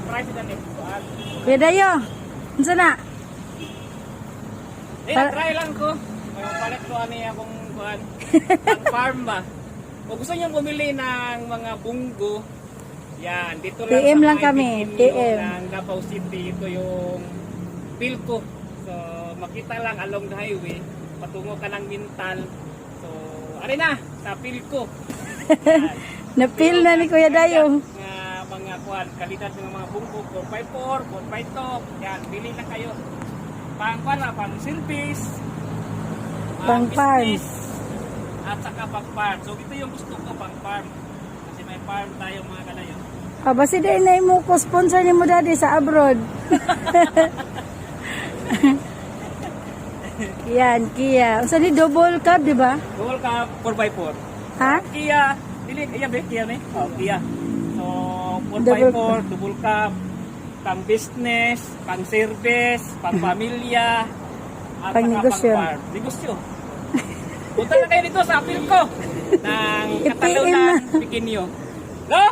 price na next kuan. Kuya Dayo, unsa na? Try lang ko. May palit ko ani akong kuan. Ang farm ba. Kung gusto niyo bumili ng mga bunggo, yan, dito lang PM sa lang kami, PM. ng Davao City, ito yung Pilco. So, makita lang along the highway, patungo ka ng Mintal. So, ari na, sa Pilco. Napil na ni Kuya Dayo. Mga kuan, kalidad ng mga bunggo, 4x4, 4x2, yan, bili na kayo. Pang kuan, pang service, Pang farm. business, at saka pang farm. So, ito yung gusto ko, pang farm. Kasi may farm tayo mga kalayo. Basi din na mo ko sponsor ni mo dati sa abroad. Yan, Kia. Unsa ni double cab, di ba? Double cab 4x4. Ha? Kia, dili iya ba Kia ni? Oh, Kia. So 4x4, Double- double cab, pang business, pang service, pang pamilya, at Pang saka negosyo. pang farm. Negosyo. Punta na kayo dito sa Pilco ng I-PM Catalunan, Pequeño. No?